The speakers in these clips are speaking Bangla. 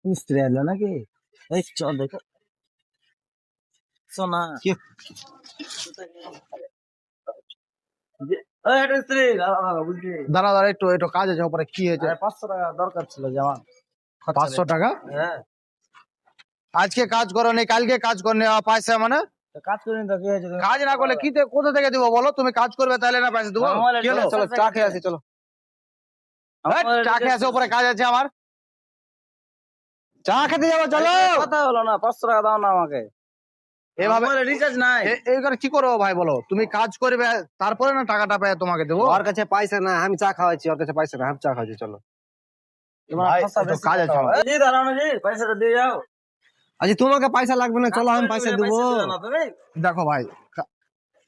মিস্ত্রি এলো নাকি? এই চল দেখো সোনা দাঁড়া দাঁড়া একটু একটু কাজ আছে ওপরে কি হয়েছে? 500 টাকা দরকার ছিল জামা 500 টাকা? হ্যাঁ আজকে কাজ করো নি, কালকে কাজ করে নেওয়া পয়সা মানে তো কাজ করিনি তো কি হয়েছে? কাজ না করলে কি কোথা থেকে দেবো বলো? তুমি কাজ করবে তাহলে না পয়সা দেবো? আমার কি হলো? চলো, চা খেয়ে আসি, চলো চা খেয়ে আসে, ওপরে কাজ আছে আমার, চা খেতে যাবো চলো। কথা হলো না, 500 টাকা দাও না আমাকে। এভাবে রিচার্জ নাই। এইখানে কি করবো ভাই বলো? তুমি কাজ করবে তারপরে না টাকাটা পেয়ে তোমাকে দেবো। ওর কাছে পয়সা না, আমি চা খাওয়াচ্ছি, ওর কাছে পয়সা না, আমি চা খাওয়াচ্ছি, চলো। ভাই, একটু কাজ আছে আমার। জি দাঁড়াও না জি, পয়সাটা দিয়ে যাও। আজ তোমাকে পয়সা লাগবে না, চলো আমি পয়সা দেবো। দেখো ভাই,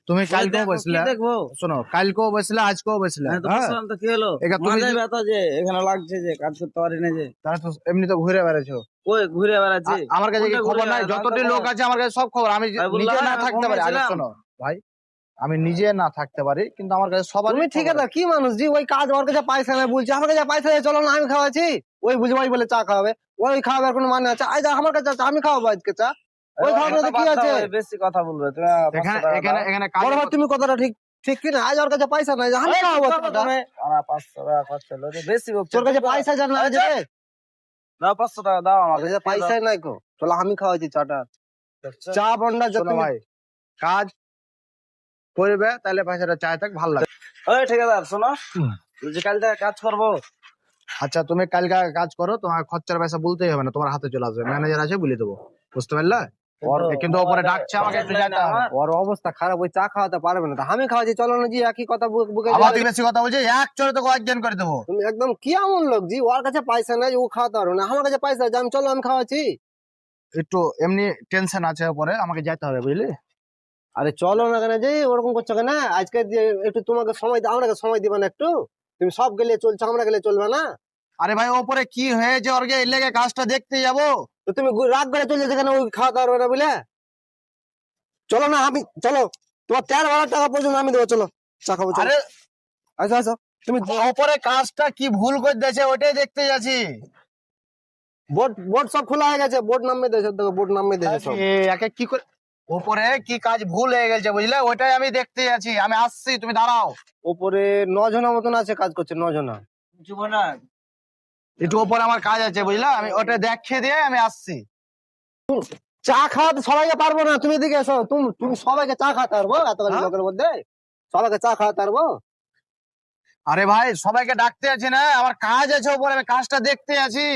তুমি কালকেও বসলে, দেখবো শোনো কালকেও বসলে আজকেও বসলে, হ্যাঁ তো হ্যাঁ? বসলাম তো কি হলো? একা তুমি মাথায় যে- ব্যথা যে এখানে লাগছে যে কাজ করতে পারি না যে। তাহলে তো এমনি তো ঘুরে বেড়াচ্ছো। ওই ঘুরে বেড়াচ্ছি। আমার কাছে কি কোনটা খবর ঘুরে নাই? বেড়াচ্ছি? যতটি লোক আছে আমার কাছে সব খবর। আমি ভাই বললাম নিজে না না, থাকতে পারি, আগে ঘুমিয়েছিলাম। শোনো ভাই, আমি নিজে না থাকতে পারি কিন্তু আমার কাছে সবার তুমি ঠিক আছে, কি মানুষ জি? ওই কাজ, ওর কাছে পয়সা নাই বলছি, আমার কাছে পয়সা নেই, চলো না আমি খাওয়াচ্ছি। ওই বুঝে ওই বলে চা খাওয়াবে, ওই খাওয়াবার কোনো মানে আছে? আজ আমার কাছে চা, আমি খাওয়াবো আজকে চা। ওই খাওয়ানো কি আছে? বেশি কথা বলবে তুমি। এখানে এখানে এখানে কাজ বড় ভাই, তুমি কথাটা ঠিক ঠিক কি না? আজ ওর কাছে পয়সা নাই, আমি খাওয়াবো চাটা। 500 টাকা খরচা হলো রে, বেশি বকছো। তোর কাছে পয়সা জান না আছে? দাও 500 টাকা দাও ওর আমাকে। কাছে পয়সাই নাই কো, চলো আমি খাওয়াচ্ছি চাটা। চা বন্ডা যত শোনো ভাই, কাজ করবে তাহলে পয়সাটা চাই থাক, ভালো লাগে। ওই ঠিকাদার শোনো, যে কাল থেকে কাজ করবো। আচ্ছা তুমি কালকে কাজ করো, তোমার খরচার পয়সা বলতেই হবে না, তোমার হাতে চলে আসবে, ম্যানেজার আছে বলে দেবো, বুঝতে পারলে? কিন্তু ওপরে ডাকছে আমাকে, একটু যেতে হবে। ওর অবস্থা খারাপ, ওই চা খাওয়াতে পারবে না, তা আমি খাওয়াচ্ছি, চলো না জি। একই কথা বুকে আবার তুই বেশি কথা বলছি, এক চলে তোকে অজ্ঞান করে দেবো। তুমি একদম কি এমন লোক জি? ওর কাছে পয়সা নাই, ও খাওয়াতে পারবে না, আমার কাছে পয়সা আছে, আমি চলো আমি খাওয়াচ্ছি। একটু এমনি টেনশন আছে ওপরে, আমাকে যেতে হবে বুঝলি? আরে চলো না কেন জি, ওরকম করছো কেন? আজকে যে একটু তোমাকে সময় আমাকে সময় দিবে না একটু? তুমি সব গেলে চলছো, আমরা গেলে চলবে না? আরে ভাই, ওপরে কি হয়েছে ওর এর লেগে কাজটা দেখতে যাবো। তো তুমি রাগ করে চলে যেতে কেন? ওই খাওয়াতে পারবে না বলে? চলো না, আমি চলো, তোমার 13,000 টাকা পর্যন্ত আমি দেবো, চলো চা খাবো, চলো। আরে আচ্ছা আচ্ছা, তুমি ওপরে কাজটা কি ভুল করে দিয়েছে ওটাই দেখতে যাচ্ছি। বোর্ড বোর্ড সব খোলা হয়ে গেছে, বোর্ড নামিয়ে দিয়েছে, দেখো বোর্ড নামিয়ে দিয়েছে সব। একে কি করে ওপরে কি কাজ ভুল হয়ে গেছে বুঝলে, ওইটাই আমি দেখতে যাচ্ছি, আমি আসছি, তুমি দাঁড়াও। উপরে 9 জনের মতন আছে, কাজ করছে 9 জনা। জীবনা একটু ওপরে আমার কাজ আছে বুঝলা, আমি ওটা দেখে দিয়ে আমি আসছি। চা খাওয়াতে সবাইকে পারবো না, তুমি এদিকে এসো। তুমি সবাইকে চা খাওয়াতে পারবো এতগুলো হ্যাঁ? লোকের মধ্যে? সবাইকে চা খাওয়াতে পারবো? আরে ভাই, সবাইকে ডাকতে আছি না, আমার কাজ আছে ওপরে, আমি কাজটা দেখতে আছি।